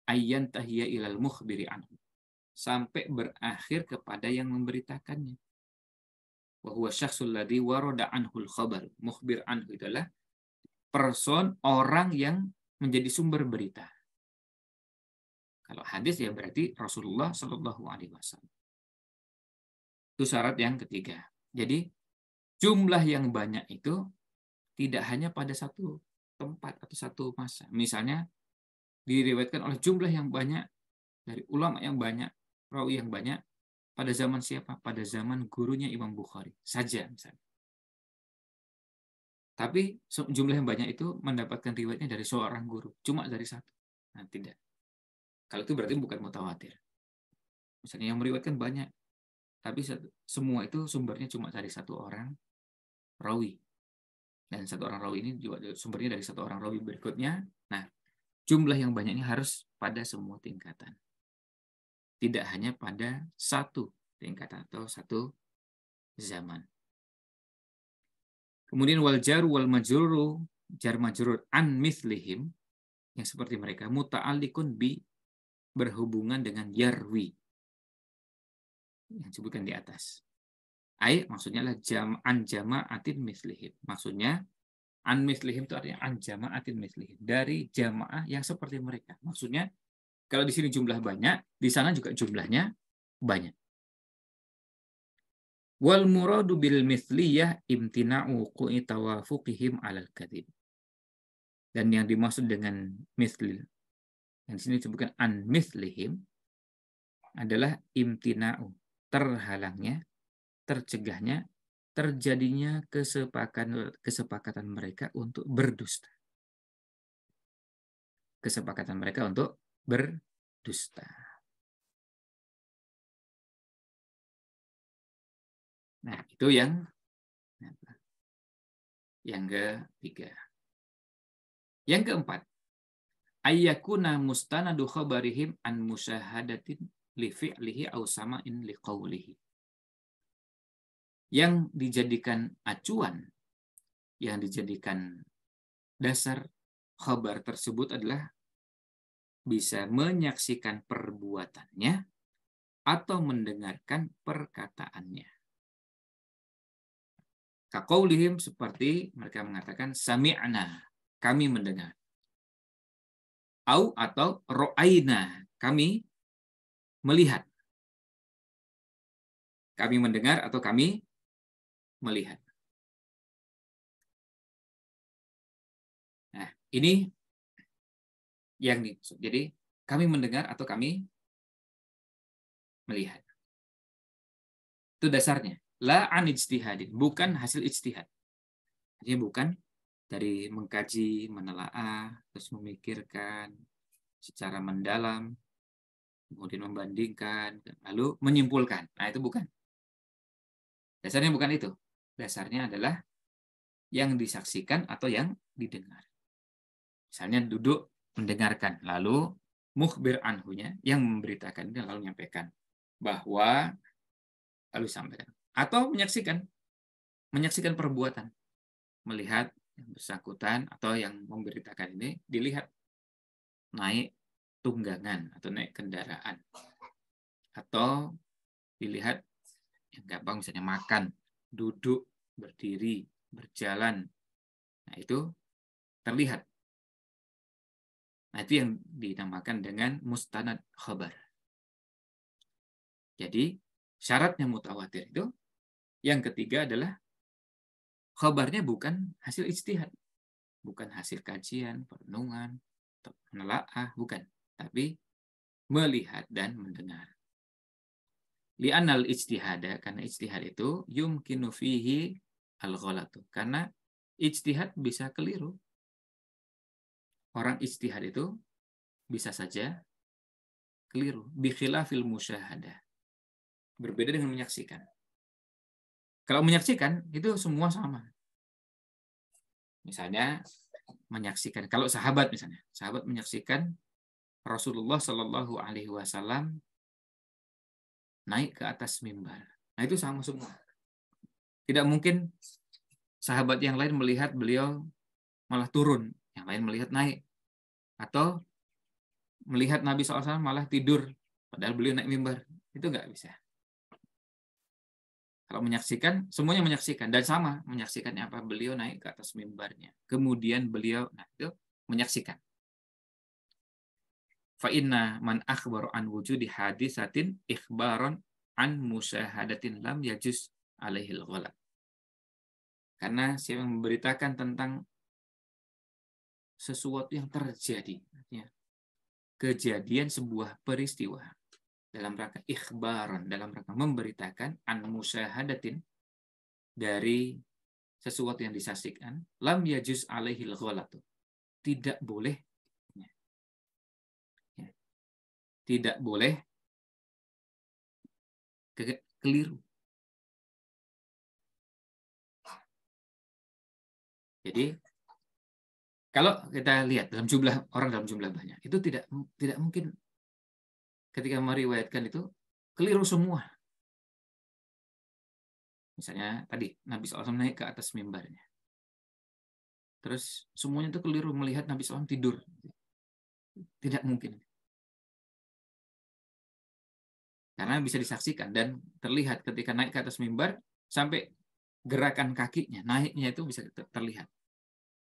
Speaker 1: ayyan tahiyya ilal mukhbiri anhu, sampai berakhir kepada yang memberitakannya. Wa huwa syakhsul ladzi warada anhul khabar. Mukhbir anhu adalah orang yang menjadi sumber berita. Kalau hadis ya berarti Rasulullah Shallallahu Alaihi Wasallam. Itu syarat yang ketiga. Jadi jumlah yang banyak itu tidak hanya pada satu tempat atau satu masa. Misalnya diriwayatkan oleh jumlah yang banyak dari ulama yang banyak, rawi yang banyak pada zaman siapa? Pada zaman gurunya Imam Bukhari saja misalnya. Tapi jumlah yang banyak itu mendapatkan riwayatnya dari seorang guru, cuma dari satu. Nah, tidak. Kalau itu berarti bukan mutawatir. Misalnya yang meriwayatkan banyak, tapi semua itu sumbernya cuma dari satu orang rawi. Dan satu orang rawi ini juga sumbernya dari satu orang rawi berikutnya. Nah, jumlah yang banyaknya harus pada semua tingkatan. Tidak hanya pada satu tingkatan atau satu zaman. Kemudian wal jaru wal majruru, jar majrur an mithlihim, yang seperti mereka, muta'alliqun bi, berhubungan dengan yarwi yang disebutkan di atas. Ai maksudnya adalah an jama'atin mithlihim. Maksudnya an mithlihim itu artinya an jama'atin mithlihim, dari jamaah yang seperti mereka. Maksudnya kalau di sini jumlah banyak, di sana juga jumlahnya banyak. Wal muradu bil mithliyah imtina'u wuqu'i tawafuqihim 'alal kadhib. Dan yang dimaksud dengan mithlil, yang di sini disebutkan an mithlihim, adalah imtina'u, terhalangnya, tercegahnya, terjadinya kesepakatan mereka untuk berdusta. Kesepakatan mereka untuk berdusta. Nah, itu yang ketiga. Yang keempat, ayyakuna mustanadu khabarihim an musyahadatin li fi'lihi aw sama'in li qawlihi. Yang dijadikan acuan, yang dijadikan dasar khabar tersebut adalah bisa menyaksikan perbuatannya atau mendengarkan perkataannya. Kaqaulihim, seperti mereka mengatakan sami'na, kami mendengar. Atau ro'aina, kami melihat. Kami mendengar atau kami melihat. Nah, ini yang dimaksud. Jadi, kami mendengar atau kami melihat. Itu dasarnya. La an ijtihadin, bukan hasil ijtihad. Artinya bukan dari mengkaji, menelaah, terus memikirkan secara mendalam, kemudian membandingkan, lalu menyimpulkan. Nah, itu bukan. Dasarnya bukan itu. Dasarnya adalah yang disaksikan atau yang didengar. Misalnya duduk mendengarkan, lalu mukhbir anhunya, yang memberitakan dan lalu menyampaikan bahwa, lalu sampaikan. Atau menyaksikan perbuatan, melihat yang bersangkutan atau yang memberitakan ini dilihat naik tunggangan atau naik kendaraan, atau dilihat yang gampang misalnya makan, duduk, berdiri, berjalan. Nah, itu terlihat. Nah, itu yang dinamakan dengan mustanad khabar. Jadi, syaratnya mutawatir itu, yang ketiga adalah khabarnya bukan hasil ijtihad, bukan hasil kajian, perenungan, menelaah, bukan. Tapi melihat dan mendengar. Li'anal ijtihada, karena ijtihad itu yumkinu fihi al-ghalatu. Karena ijtihad bisa keliru. Orang ijtihad itu bisa saja keliru. Bi khilafil musyahadah. Berbeda dengan menyaksikan. Kalau menyaksikan itu semua sama. Misalnya menyaksikan, kalau sahabat misalnya, sahabat menyaksikan Rasulullah Shallallahu Alaihi Wasallam naik ke atas mimbar. Nah itu sama semua. Tidak mungkin sahabat yang lain melihat beliau malah turun, yang lain melihat naik, atau melihat Nabi SAW malah tidur, padahal beliau naik mimbar. Itu nggak bisa. Kalau menyaksikan, semuanya menyaksikan dan sama menyaksikannya apa, beliau naik ke atas mimbarnya. Kemudian beliau, nah itu menyaksikan. Fa inna man akhbaru an wujudi hadisatin ikhbaron an musyahadatin lam yajuz alaihil ghalat. Karena siapa yang memberitakan tentang sesuatu yang terjadi, artinya kejadian sebuah peristiwa dalam rangka ikhbaron, dalam rangka memberitakan an musyahadatin, dari sesuatu yang disaksikan, lam yajuz alaihil ghalatu, tidak boleh, tidak boleh keliru. Jadi kalau kita lihat dalam jumlah orang, dalam jumlah banyak, itu tidak mungkin ketika meriwayatkan itu keliru semua. Misalnya tadi Nabi SAW naik ke atas mimbarnya, terus semuanya itu keliru melihat Nabi SAW tidur. Tidak mungkin. Karena bisa disaksikan dan terlihat ketika naik ke atas mimbar, sampai gerakan kakinya, naiknya itu bisa terlihat.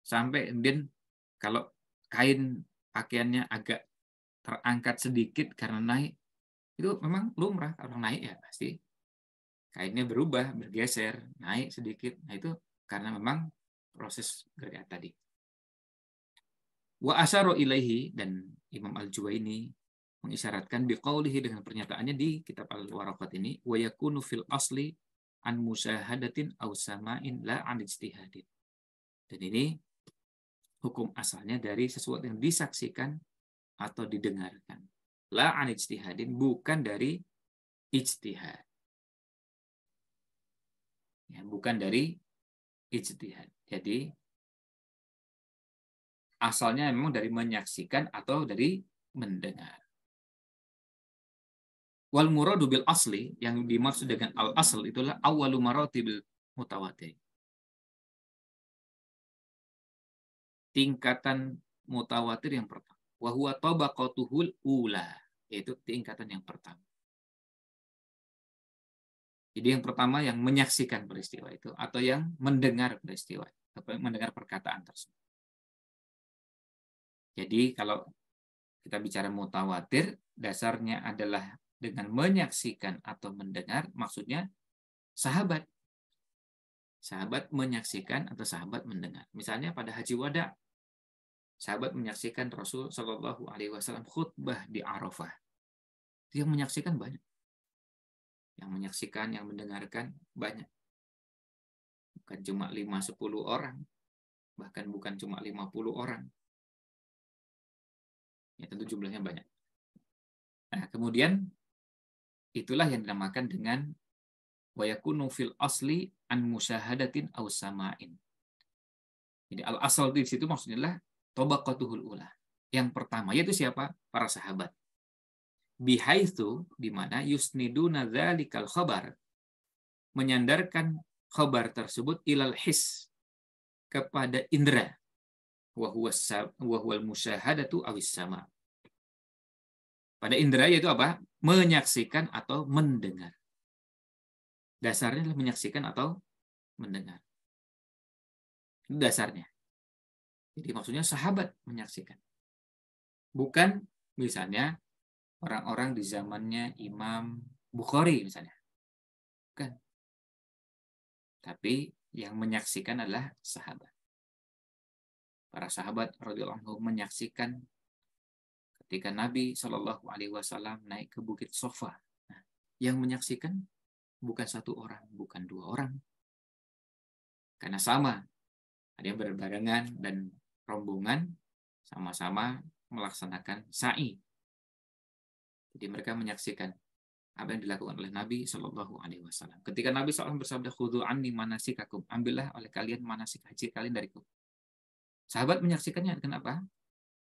Speaker 1: Sampai kemudian kalau kain pakaiannya agak terangkat sedikit karena naik, itu memang lumrah. Kalau naik ya pasti kainnya berubah, bergeser, naik sedikit. Nah itu karena memang proses gerakan tadi. Wa asyara ilaihi, dan Imam Al-Juwaini mengisyaratkan biqaulihi, dengan pernyataannya di kitab Al-Waraqat ini, wa yakunu fil asli an musyahadatin aw sama'in la an ijtihadin. Dan ini hukum asalnya dari sesuatu yang disaksikan atau didengarkan. La an ijtihadin, bukan dari ijtihad. Ya, bukan dari ijtihad. Jadi asalnya memang dari menyaksikan atau dari mendengar. Wal muradu bil asli, yang dimaksud dengan al asl itulah awwalu maratibil mutawatir. Tingkatan mutawatir yang pertama. Wa huwa tabaqatuhul ula, yaitu tingkatan yang pertama. Jadi yang pertama yang menyaksikan peristiwa itu atau yang mendengar peristiwa, atau mendengar perkataan tersebut. Jadi kalau kita bicara mutawatir, dasarnya adalah dengan menyaksikan atau mendengar, maksudnya sahabat. Sahabat menyaksikan atau sahabat mendengar. Misalnya pada Haji Wada, sahabat menyaksikan Rasul Shallallahu Alaihi Wasallam khutbah di Arafah. Dia menyaksikan banyak. Yang menyaksikan, yang mendengarkan banyak. Bukan cuma 5-10 orang. Bahkan bukan cuma 50 orang. Ya tentu jumlahnya banyak. Nah, kemudian itulah yang dinamakan dengan wa yakunu fil asli an musyahadatin aw sama'in. Jadi al-asal di situ maksudnya adalah tabaqatuhul ula. Yang pertama yaitu siapa? Para sahabat. Bihaitsu, di mana yusniduna dzalikal khabar, menyandarkan khabar tersebut ilal his, kepada indera, wa huwal musyahadatu awis sama. Pada indera yaitu apa? Menyaksikan atau mendengar. Dasarnya adalah menyaksikan atau mendengar. Itu dasarnya. Jadi maksudnya sahabat menyaksikan. Bukan misalnya orang-orang di zamannya Imam Bukhari misalnya. Bukan. Tapi yang menyaksikan adalah sahabat. Para sahabat radhiyallahu anhum menyaksikan ketika Nabi Shallallahu Alaihi Wasallam naik ke Bukit Sofa. Nah, yang menyaksikan bukan satu orang, bukan dua orang. karena sama, ada yang berbarengan dan rombongan sama-sama melaksanakan sa'i. Jadi mereka menyaksikan apa yang dilakukan oleh Nabi Shallallahu Alaihi Wasallam. Ketika Nabi SAW bersabda, "Khudhu anni manasikakum," ambillah oleh kalian manasik haji kalian dariku. Sahabat menyaksikannya dengan apa?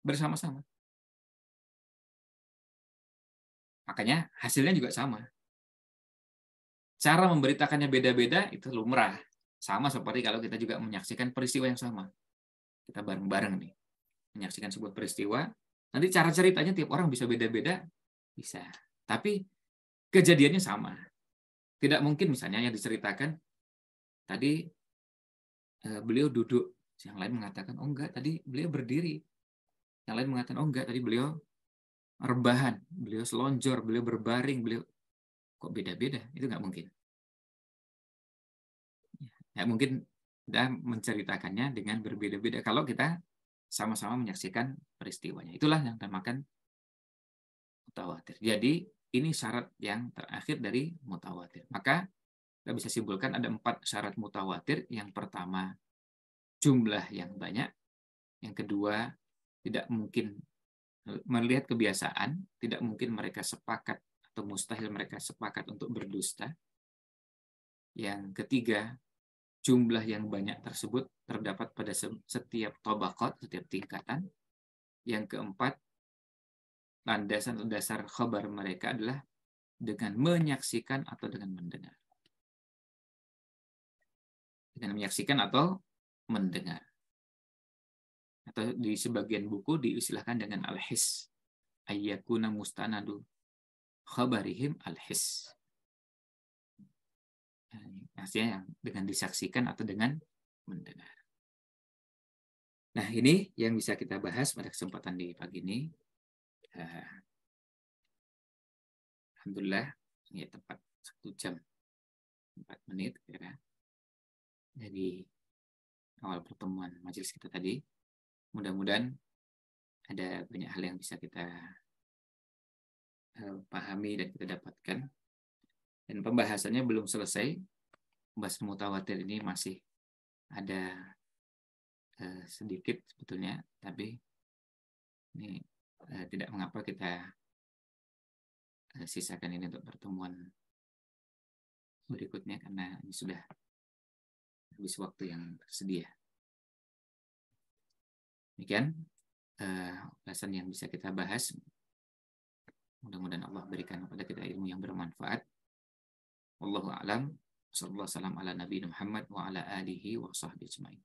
Speaker 1: Bersama-sama. Makanya hasilnya juga sama. Cara memberitakannya beda-beda itu lumrah. Sama seperti kalau kita juga menyaksikan peristiwa yang sama. Kita bareng-bareng nih menyaksikan sebuah peristiwa. Nanti cara ceritanya tiap orang bisa beda-beda, bisa. Tapi kejadiannya sama. Tidak mungkin misalnya yang diceritakan tadi beliau duduk, yang lain mengatakan oh enggak, tadi beliau berdiri. Yang lain mengatakan oh enggak, tadi beliau rebahan, beliau selonjor, beliau berbaring, beliau kok beda-beda? Itu nggak mungkin. Ya, mungkin kita menceritakannya dengan berbeda-beda kalau kita sama-sama menyaksikan peristiwanya. Itulah yang dinamakan mutawatir. Jadi ini syarat yang terakhir dari mutawatir. Maka kita bisa simpulkan ada 4 syarat mutawatir. Yang pertama, jumlah yang banyak. Yang kedua, tidak mungkin melihat kebiasaan, tidak mungkin mereka sepakat atau mustahil mereka sepakat untuk berdusta. Yang ketiga, jumlah yang banyak tersebut terdapat pada setiap tabaqat, setiap tingkatan. Yang keempat, landasan dasar khabar mereka adalah dengan menyaksikan atau dengan mendengar. Dengan menyaksikan atau mendengar. Atau di sebagian buku diistilahkan dengan al-his. Ayyakuna mustanadu khabarihim al-his. Maksudnya yang dengan disaksikan atau dengan mendengar. Nah, ini yang bisa kita bahas pada kesempatan di pagi ini. Alhamdulillah, ini tepat 1 jam 4 menit kira. Jadi awal pertemuan majelis kita tadi, mudah-mudahan ada banyak hal yang bisa kita pahami dan kita dapatkan. Dan pembahasannya belum selesai. Pembahasan mutawatir ini masih ada sedikit sebetulnya, tapi ini tidak mengapa kita sisakan ini untuk pertemuan berikutnya karena ini sudah habis waktu yang tersedia. Demikian ulasan yang bisa kita bahas. Mudah-mudahan Allah berikan kepada kita ilmu yang bermanfaat. Wallahu a'lam. Sallallahu alaihi wasallam ala nabiyina Muhammad wa ala alihi wa sahbihi ajmain.